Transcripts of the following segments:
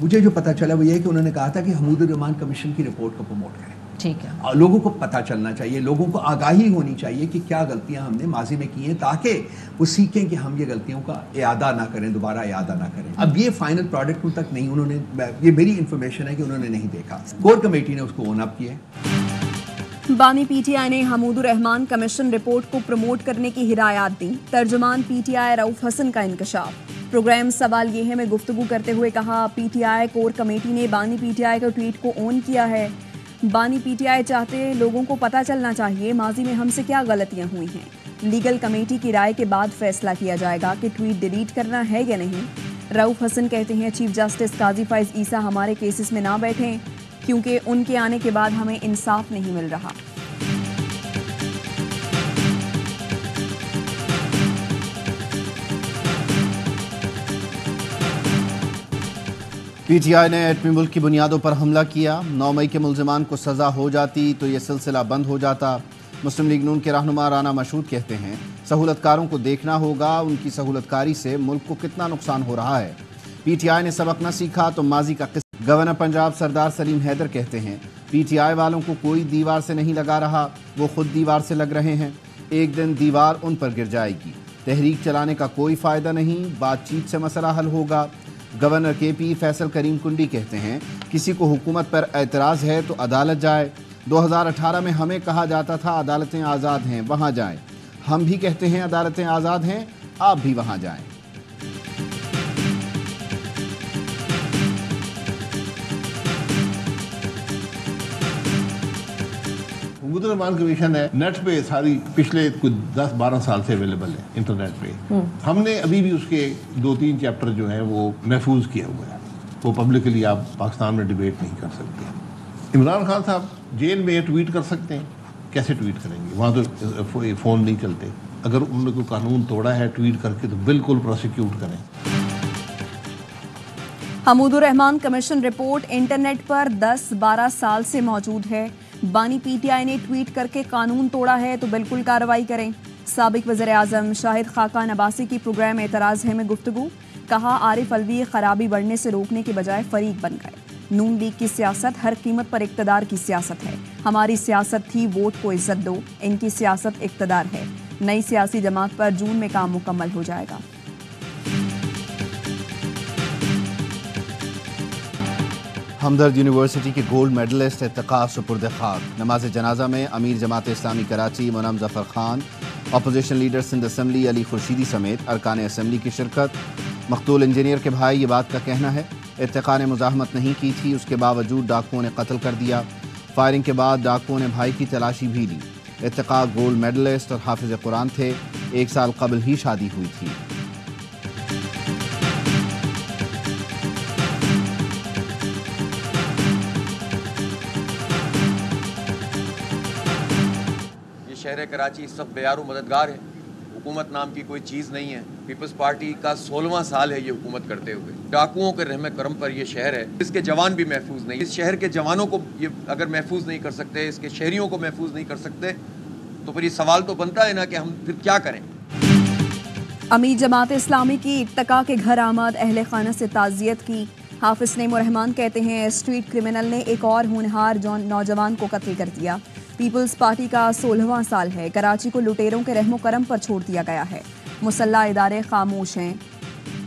مجھے جو پتہ چلا وہ یہ ہے کہ انہوں نے کہا تھا کہ حمود الرحمان کمیشن کی رپورٹ کو پروموٹ کریں. ٹھیک ہے. اور لوگوں کو پتہ چلنا چاہیے, لوگوں کو آگاہی ہونی چاہیے کہ کیا غلطیاں ہم نے ماضی میں کی ہیں, تاکہ وہ سیکھیں کہ ہم یہ غلطیوں کا اعادہ نہ کریں, دوبارہ اعادہ نہ کریں. اب یہ فائنل پروڈکٹ ان تک نہیں, انہوں نے, یہ میری انفارمیشن ہے کہ انہوں نے نہیں دیکھا. کور کمیٹی نے اس کو اون اپ کیا ہے. بانی پی ٹی آئی نے حمود الرحمان کمیشن رپورٹ کو پروموٹ کرنے کی ہدایات دی. ترجمان پی ٹی آئی رؤف حسن کا انکشاف. پروگرام سوال یہ ہے میں گفتگو کرتے ہوئے کہا, P T I core committee نے بانی پی ٹی آئی کا ٹویٹ کو اون کیا ہے. بانی پی ٹی آئی چاہتے لوگوں کو پتہ چلنا چاہیے ماضی میں ہم سے کیا غلطیاں ہوئی ہیں. لیگل کمیٹی کی رائے کے بعد فیصلہ کیا جائے گا کہ ٹویٹ ڈیلیٹ کرنا ہے یا نہیں. رؤف حسن کہتے ہیں چیف جسٹس قاضی فائز عیسیٰ ہمارے کیسز میں نہ بیٹھیں کیونکہ ان کے آنے کے بعد ہمیں انصاف نہیں مل رہا. پی ٹی آئی نے ایٹمی ملک کی بنیادوں پر حملہ کیا. 9 مئی کے ملزمان کو سزا ہو جاتی تو یہ سلسلہ بند ہو جاتا. مسلم لیگ نون کے رہنما رانا مشہود کہتے ہیں سہولت کاروں کو دیکھنا ہوگا ان کی سہولت کاری سے ملک کو کتنا نقصان ہو رہا ہے. پی ٹی آئی نے سبق نہ سیکھا تو ماضی کا قصہ. گورنر پنجاب سردار سلیم حیدر کہتے ہیں پی ٹی آئی والوں کو کوئی دیوار سے نہیں لگا رہا, وہ خود دیوار سے لگ رہے ہیں. ایک دن دیوار ان پر گر جائے گی. تحریک چلانے کا کوئی فائدہ نہیں, بات چیت سے مسئلہ حل ہوگا. گورنر کے پی فیصل کریم کنڈی کہتے ہیں کسی کو حکومت پر اعتراض ہے تو عدالت جائے. 2018 میں ہمیں کہا جاتا تھا عدالتیں آزاد ہیں وہاں جائیں. ہم بھی کہتے ہیں عدالتیں آزاد ہیں, آپ بھی وہاں جائیں. حمود الرحمان کمیشن ہے, نیٹ پہ ساری پچھلے کچھ 10-12 سال سے اویلیبل ہے انٹرنیٹ پہ. ہم نے ابھی بھی اس کے 2-3 چیپٹر جو ہیں وہ محفوظ کیا ہوا ہے. وہ پبلکلی آپ پاکستان میں ڈیبیٹ نہیں کر سکتے. عمران خان صاحب جیل میں ٹویٹ کر سکتے ہیں, کیسے ٹویٹ کریں گے, وہاں تو فون نہیں چلتے. اگر انہوں نے کوئی قانون توڑا ہے ٹویٹ کر کے تو بالکل پروسیکیوٹ کریں. حمود الرحمان کمیشن رپورٹ انٹرنیٹ پر 10-12 سال سے موجود ہے. بانی پی ٹی آئی نے ٹویٹ کر کے قانون توڑا ہے تو بالکل کارروائی کریں. سابق وزیر اعظم شاہد خاقان عباسی کی پروگرام اعتراض ہے میں گفتگو. کہا عارف الوی خرابی بڑھنے سے روکنے کے بجائے فریق بن گئے. نون لیگ کی سیاست ہر قیمت پر اقتدار کی سیاست ہے. ہماری سیاست تھی ووٹ کو عزت دو, ان کی سیاست اقتدار ہے. نئی سیاسی جماعت پر جون میں کام مکمل ہو جائے گا. ہمدرد یونیورسٹی کے گولڈ میڈلسٹ ارتقاء سپرد خاک. نماز جنازہ میں امیر Jamaat Islami Karachi Munim Zafar Khan, opposition leader Sindh assembly Ali Khurshidi سمیت ارکان اسمبلی کی شرکت. مقتول انجینئر کے بھائی یہ بات کا کہنا ہے ارتقاء نے مزاحمت نہیں کی تھی, اس کے باوجود ڈاکوؤں نے قتل کر دیا. فائرنگ کے بعد ڈاکوؤں نے بھائی کی تلاشی بھی لی. ارتقاء گولڈ میڈلسٹ اور حافظ قرآن تھے, 1 سال قبل ہی شادی ہوئی تھی. شہر کراچی اس وقت بیار و مددگار ہے. حکومت نام کی کوئی چیز نہیں ہے. پیپلز پارٹی کا 16واں سال ہے یہ حکومت کرتے ہوئے. ڈاکوؤں کے رحم کرم پر یہ شہر ہے. اس کے جوان بھی محفوظ نہیں. اس شہر کے جوانوں کو یہ اگر محفوظ نہیں کر سکتے, اس کے شہریوں کو محفوظ نہیں کر سکتے, تو پھر یہ سوال تو بنتا ہے نا کہ ہم پھر کیا کریں. امیر جماعت اسلامی کی ارتقاء کے گھر آمد اہل خانہ سے تعزیت کی. حافظ نعیم الرحمان کہتے ہیں اسٹریٹ کرمنل نے ایک اور ہونہار نوجوان کو قتل کر دیا. پیپلز پارٹی کا 16واں سال ہے. کراچی کو لٹیروں کے رحم و کرم پر چھوڑ دیا گیا ہے. مسلح ادارے خاموش ہیں.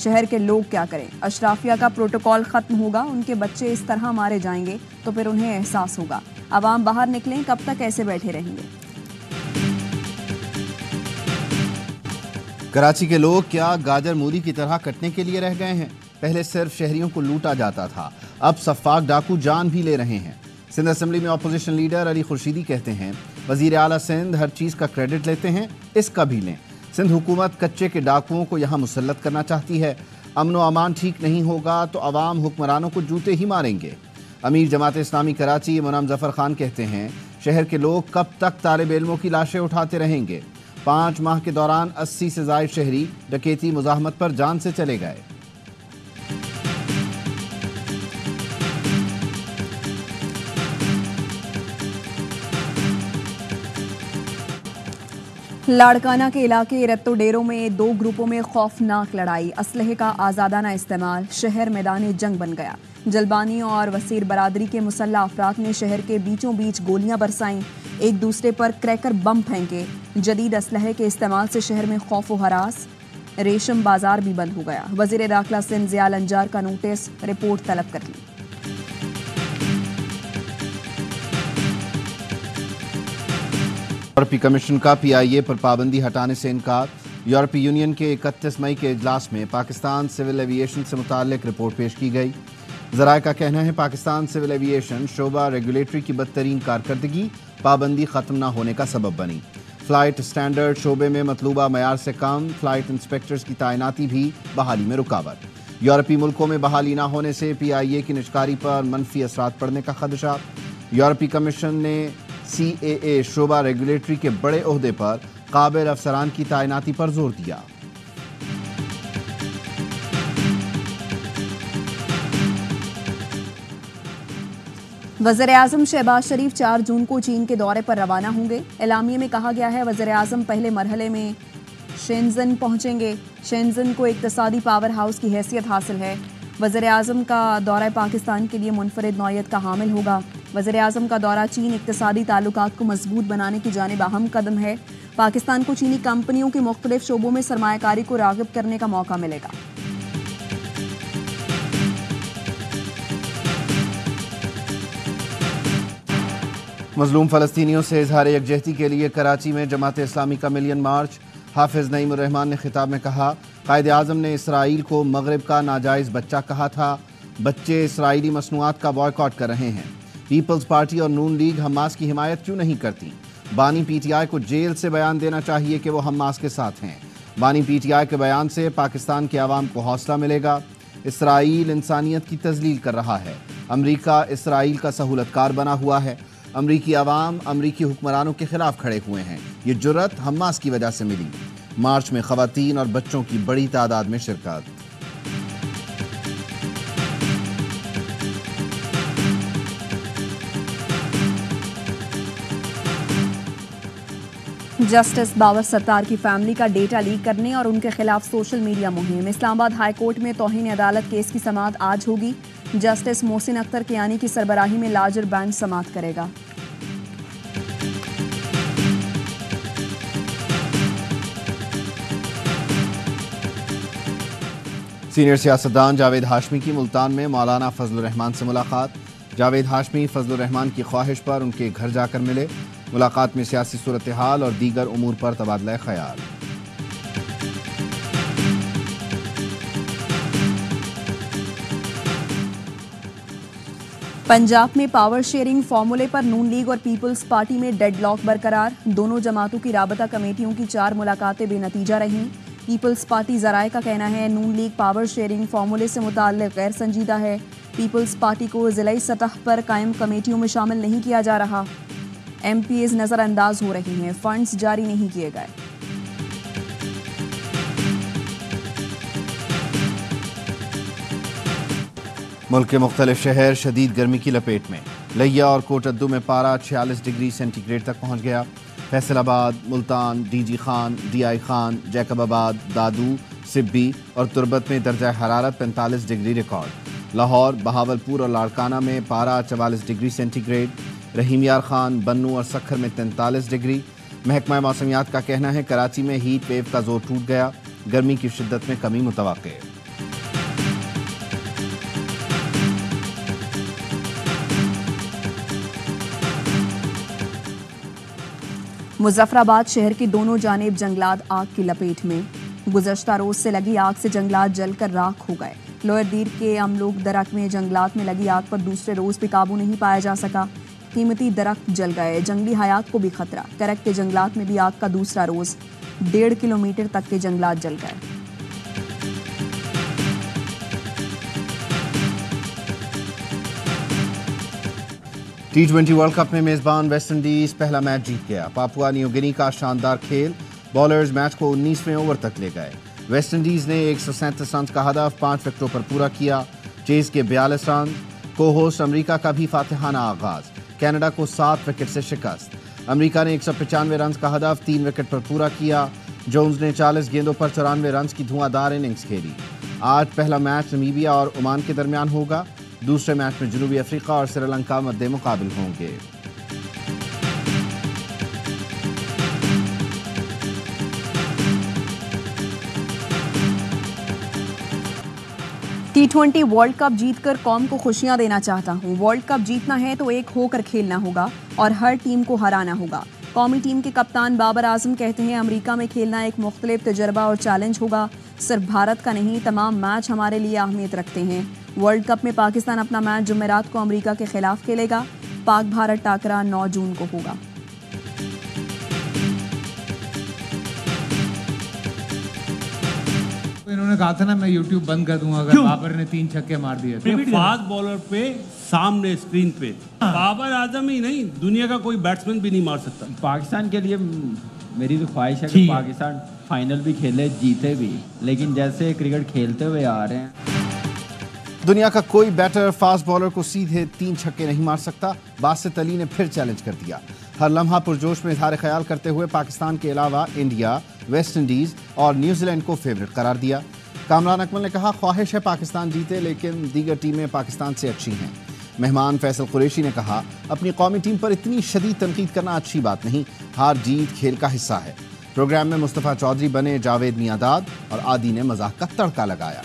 شہر کے لوگ کیا کریں. اشرافیہ کا پروٹوکول ختم ہوگا, ان کے بچے اس طرح مارے جائیں گے تو پھر انہیں احساس ہوگا. عوام باہر نکلیں, کب تک ایسے بیٹھے رہیں گے. کراچی کے لوگ کیا گاجر مولی کی طرح کٹنے کے لیے رہ گئے ہیں. پہلے صرف شہریوں کو لوٹا جاتا تھا, اب سفاک ڈاکو جان بھی لے رہے ہیں. سندھ اسمبلی میں اپوزیشن لیڈر علی خورشیدی کہتے ہیں وزیر اعلیٰ سندھ ہر چیز کا کریڈٹ لیتے ہیں, اس کا بھی لیں. سندھ حکومت کچے کے ڈاکوؤں کو یہاں مسلط کرنا چاہتی ہے. امن و امان ٹھیک نہیں ہوگا تو عوام حکمرانوں کو جوتے ہی ماریں گے. امیر جماعت اسلامی کراچی منعم ظفر خان کہتے ہیں شہر کے لوگ کب تک طالب علموں کی لاشیں اٹھاتے رہیں گے. 5 ماہ کے دوران 80 سے زائد شہری ڈکیتی مزاحمت پر جان سے چلے گئے. لاڑکانہ کے علاقے رتو ڈیروں میں 2 گروپوں میں خوفناک لڑائی، اسلحے کا آزادانہ استعمال، شہر میدان جنگ بن گیا۔ جلبانی اور وسیر برادری کے مسلح افراد نے شہر کے بیچوں بیچ گولیاں برسائیں، ایک دوسرے پر کریکر بم پھینکے۔ جدید اسلحے کے استعمال سے شہر میں خوف و ہراس، ریشم بازار بھی بند ہو گیا۔ وزیر داخلہ سندھ ضیاء الانجار کا نوٹس، رپورٹ طلب کر لی۔ یورپی کمیشن کا پی آئی اے پر پابندی ہٹانے سے انکار۔ یورپی یونین کے 31 مئی کے اجلاس میں پاکستان سول ایویشن سے متعلق رپورٹ پیش کی گئی۔ ذرائع کا کہنا ہے پاکستان سول ایویشن شعبہ ریگولیٹری کی بدترین کارکردگی پابندی ختم نہ ہونے کا سبب بنی۔ فلائٹ اسٹینڈرڈ شعبے میں مطلوبہ معیار سے کم، فلائٹ انسپیکٹرز کی تعیناتی بھی بحالی میں رکاوٹ۔ یورپی ملکوں میں بحالی نہ ہونے سے پی آئی اے کی نجکاری پر منفی اثرات پڑنے کا خدشہ۔ یورپی کمیشن نے سی اے اے شعبہ ریگولیٹری کے بڑے عہدے پر قابل افسران کی تعیناتی پر زور دیا۔ وزیر اعظم شہباز شریف 4 جون کو چین کے دورے پر روانہ ہوں گے۔ اعلامیے میں کہا گیا ہے وزیر اعظم پہلے مرحلے میں شینزن پہنچیں گے۔ شینزن کو اقتصادی پاور ہاؤس کی حیثیت حاصل ہے۔ وزیر اعظم کا دورہ پاکستان کے لیے منفرد نوعیت کا حامل ہوگا۔ وزیر اعظم کا دورہ چین اقتصادی تعلقات کو مضبوط بنانے کی جانب اہم قدم ہے۔ پاکستان کو چینی کمپنیوں کے مختلف شعبوں میں سرمایہ کاری کو راغب کرنے کا موقع ملے گا۔ مظلوم فلسطینیوں سے اظہار یکجہتی کے لیے کراچی میں جماعت اسلامی کا ملین مارچ۔ حافظ نعیم الرحمان نے خطاب میں کہا قائد اعظم نے اسرائیل کو مغرب کا ناجائز بچہ کہا تھا، بچے اسرائیلی مصنوعات کا بائیکاٹ کر رہے ہیں۔ پیپلز پارٹی اور نون لیگ حماس کی حمایت کیوں نہیں کرتی؟ بانی پی ٹی آئی کو جیل سے بیان دینا چاہیے کہ وہ حماس کے ساتھ ہیں۔ بانی پی ٹی آئی کے بیان سے پاکستان کے عوام کو حوصلہ ملے گا۔ اسرائیل انسانیت کی تذلیل کر رہا ہے۔ امریکہ اسرائیل کا سہولت کار بنا ہوا ہے۔ امریکی عوام امریکی حکمرانوں کے خلاف کھڑے ہوئے ہیں۔ یہ جرأت حماس کی وجہ سے ملی۔ مارچ میں خواتین اور بچوں کی بڑی تعداد میں شرکت۔ جسٹس باور ستار کی فیملی کا ڈیٹا لیک کرنے اور ان کے خلاف سوشل میڈیا مہم۔ اسلام آباد ہائی کورٹ میں توہین عدالت کیس کی سماعت آج ہوگی۔ جسٹس محسن اختر کیانی کی سربراہی میں لارجر بینچ سماعت کرے گا۔ سینئر سیاستدان جاوید ہاشمی کی ملتان میں مولانا فضل الرحمان سے ملاقات۔ جاوید ہاشمی فضل الرحمان کی خواہش پر ان کے گھر جا کر ملے۔ ملاقات میں سیاسی صورتحال اور دیگر امور پر تبادلہ خیال۔ پنجاب میں پاور شیئرنگ فارمولے پر نون لیگ اور پیپلز پارٹی میں ڈیڈ لاک برقرار۔ دونوں جماعتوں کی رابطہ کمیٹیوں کی 4 ملاقاتیں بے نتیجہ رہیں۔ پیپلز پارٹی ذرائع کا کہنا ہے نون لیگ پاور شیئرنگ فارمولے سے متعلق غیر سنجیدہ ہے۔ پیپلز پارٹی کو ضلعی سطح پر قائم کمیٹیوں میں شامل نہیں کیا جا رہا۔ ایم پی ایز نظر انداز ہو رہی ہیں، فنڈز جاری نہیں کیے گئے۔ ملک کے مختلف شہر شدید گرمی کی لپیٹ میں۔ لیا اور کوٹدو میں پارہ 46 ڈگری سینٹی گریڈ تک پہنچ گیا۔ Faisalabad, Multan, D G Khan, D I Khan, Jacobabad, Dadu, سبی اور تربت میں درجہ حرارت 45 ڈگری ریکارڈ۔ لاہور، بہاولپور اور لاڑکانہ میں پارہ 44 ڈگری سینٹی گریڈ۔ رحیم یار خان، بنو اور سکھر میں 43 ڈگری۔ محکمہ موسمیات کا کہنا ہے کراچی میں ہیٹ ویو کا زور ٹوٹ گیا، گرمی کی شدت میں کمی متوقع۔ مظفر آباد شہر کی دونوں جانب جنگلات آگ کی لپیٹ میں۔ گزشتہ روز سے لگی آگ سے جنگلات جل کر راکھ ہو گئے۔ لوئر دیر کے املوک درخت میں جنگلات میں لگی آگ پر دوسرے روز بھی قابو نہیں پایا جا سکا۔ قیمتی درخت جل گئے، جنگلی حیات کو بھی خطرہ۔ کرک کے جنگلات میں بھی آگ کا دوسرا روز، 1.5 کلومیٹر تک کے جنگلات جل گئے۔ T20 ورلڈ کپ میں میزبان ویسٹ انڈیز پہلا میچ جیت گیا۔ پاپوا نیو گنی کا شاندار کھیل، بالرز میچ کو 19ویں اوور تک لے گئے۔ ویسٹ انڈیز نے 137 رنز کا ہدف 5 وکٹوں پر پورا کیا۔ چیز کے 42 رن۔ کو ہوسٹ امریکہ کا بھی فاتحانہ آغاز، کینیڈا کو 7 وکٹ سے شکست۔ امریکہ نے 195 رنز کا ہدف 3 وکٹ پر پورا کیا۔ جونز نے 40 گیندوں پر 94 رنز کی دھواں دار اننگز کھیلی۔ آج پہلا میچ نمیبیا اور عمان کے درمیان ہوگا۔ دوسرے میچ میں جنوبی افریقہ اور سری لنکا مد مقابل ہوں گے۔ T20 ورلڈ کپ جیت کر قوم کو خوشیاں دینا چاہتا ہوں۔ ورلڈ کپ جیتنا ہے تو ایک ہو کر کھیلنا ہوگا اور ہر ٹیم کو ہرانا ہوگا۔ قومی ٹیم کے کپتان بابر اعظم کہتے ہیں امریکہ میں کھیلنا ایک مختلف تجربہ اور چیلنج ہوگا۔ صرف بھارت کا نہیں، تمام میچ ہمارے لیے اہمیت رکھتے ہیں۔ ورلڈ کپ میں پاکستان اپنا میچ جمعرات کو امریکہ کے خلاف کھیلے گا۔ پاک بھارت ٹاکرا 9 جون کو ہوگا۔ انہوں نے کہا تھا نا میں یوٹیوب بند کر دوں گا اگر بابر نے 3 چھکے مار دیے تو۔ فاسٹ بالر پہ سامنے اسکرین پہ بابر اعظم ہی نہیں، دنیا کا کوئی بیٹسمین بھی نہیں مار سکتا۔ پاکستان کے لیے میری بھی خواہش ہے کہ پاکستان فائنل بھی کھیلے، جیتے بھی، لیکن جیسے کرکٹ کھیلتے ہوئے آ رہے ہیں۔ دنیا کا کوئی بیٹر فاسٹ بالر کو سیدھے 3 چھکے نہیں مار سکتا۔ باسط علی نے پھر چیلنج کر دیا۔ ہر لمحہ پرجوش میں اظہار خیال کرتے ہوئے پاکستان کے علاوہ انڈیا، ویسٹ انڈیز اور نیوزی لینڈ کو فیورٹ قرار دیا۔ کامران اکمل نے کہا خواہش ہے پاکستان جیتے لیکن دیگر ٹیمیں پاکستان سے اچھی ہیں۔ مہمان فیصل قریشی نے کہا اپنی قومی ٹیم پر اتنی شدید تنقید کرنا اچھی بات نہیں، ہار جیت کھیل کا حصہ ہے۔ پروگرام میں مصطفیٰ چودھری بنے جاوید میاں اور عادی نے مزاح کا تڑکا لگایا۔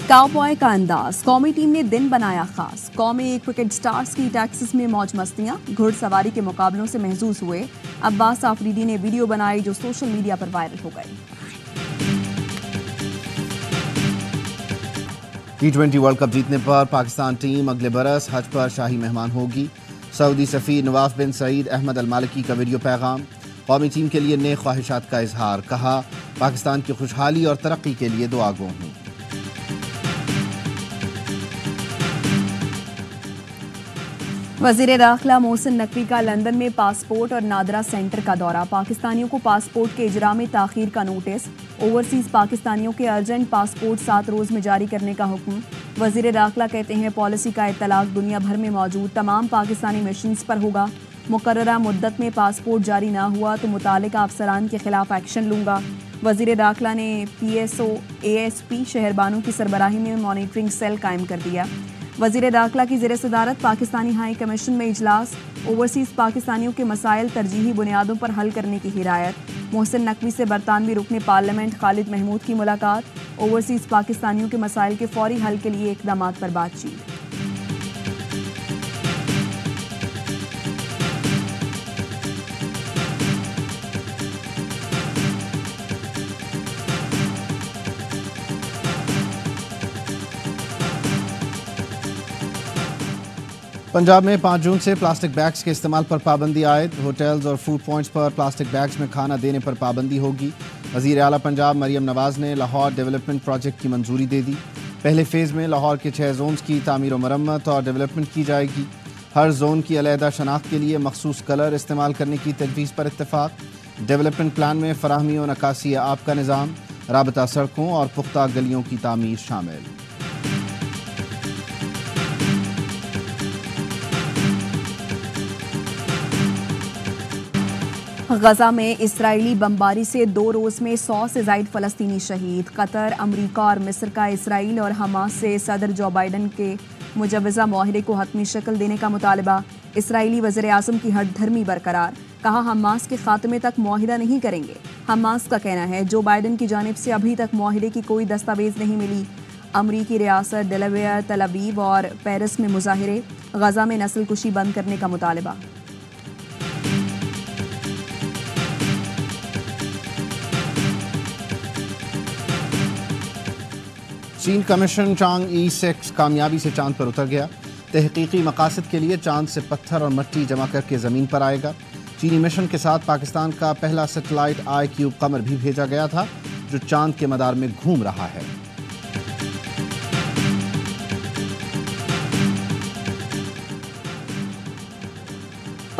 کاؤ بوائے کا انداز، قومی ٹیم نے دن بنایا خاص۔ قومی 1 وکٹ سٹارز کی ٹیکسس میں موج مستیاں، گھڑ سواری کے مقابلوں سے محظوظ ہوئے۔ عباس آفریدی نے ویڈیو بنائی جو سوشل میڈیا پر وائرل ہو گئی۔ T20 ورلڈ کپ جیتنے پر پاکستان ٹیم اگلے برس حج پر شاہی مہمان ہوگی۔ سعودی سفیر نواف بن سعید احمد المالکی کا ویڈیو پیغام، قومی ٹیم کے لیے نیک خواہشات کا اظہار، کہا پاکستان کی خوشحالی اور ترقی کے لیے دعا گو ہوں۔ وزیر داخلہ محسن نقوی کا لندن میں پاسپورٹ اور نادرہ سینٹر کا دورہ، پاکستانیوں کو پاسپورٹ کے اجراء میں تاخیر کا نوٹس، اوورسیز پاکستانیوں کے ارجنٹ پاسپورٹ 7 روز میں جاری کرنے کا حکم۔ وزیر داخلہ کہتے ہیں پالیسی کا اطلاق دنیا بھر میں موجود تمام پاکستانی مشنز پر ہوگا۔ مقررہ مدت میں پاسپورٹ جاری نہ ہوا تو متعلقہ افسران کے خلاف ایکشن لوں گا۔ وزیر داخلہ نے PSO ASP شہربانوں کی سربراہی میں مانیٹرنگ سیل قائم کر دیا۔ وزیر داخلہ کی زیر صدارت پاکستانی ہائی کمیشن میں اجلاس، اوورسیز پاکستانیوں کے مسائل ترجیحی بنیادوں پر حل کرنے کی ہدایت۔ محسن نقوی سے برطانوی رکن پارلیمنٹ خالد محمود کی ملاقات، اوورسیز پاکستانیوں کے مسائل کے فوری حل کے لیے اقدامات پر بات چیت۔ پنجاب میں 5 جون سے پلاسٹک بیگز کے استعمال پر پابندی عائد، ہوٹلز اور فوڈ پوائنٹس پر پلاسٹک بیگز میں کھانا دینے پر پابندی ہوگی۔ وزیر اعلیٰ پنجاب مریم نواز نے لاہور ڈیولپمنٹ پروجیکٹ کی منظوری دے دی۔ پہلے فیز میں لاہور کے 6 زونز کی تعمیر و مرمت اور ڈیولپمنٹ کی جائے گی۔ ہر زون کی علیحدہ شناخت کے لیے مخصوص کلر استعمال کرنے کی تجویز پر اتفاق۔ ڈیولپمنٹ پلان میں فراہمی و نکاسی آب کا نظام، رابطہ سڑکوں اور پختہ گلیوں کی تعمیر شامل۔ غزہ میں اسرائیلی بمباری سے 2 روز میں 100 سے زائد فلسطینی شہید۔ قطر، امریکہ اور مصر کا اسرائیل اور حماس سے صدر جو بائیڈن کے مجوزہ معاہدے کو حتمی شکل دینے کا مطالبہ۔ اسرائیلی وزیر اعظم کی ہٹ دھرمی برقرار، کہا حماس کے خاتمے تک معاہدہ نہیں کریں گے۔ حماس کا کہنا ہے جو بائیڈن کی جانب سے ابھی تک معاہدے کی کوئی دستاویز نہیں ملی۔ امریکی ریاست ڈیلاویئر، تل ابیب اور پیرس میں مظاہرے، غزہ میں نسل کشی بند کرنے کا مطالبہ۔ چین کا مشن چانگ ای 6 کامیابی سے چاند پر اتر گیا۔ تحقیقی مقاصد کے لیے چاند سے پتھر اور مٹی جمع کر کے زمین پر آئے گا۔ چینی مشن کے ساتھ پاکستان کا پہلا سیٹلائٹ IQ قمر بھی بھیجا گیا تھا جو چاند کے مدار میں گھوم رہا ہے۔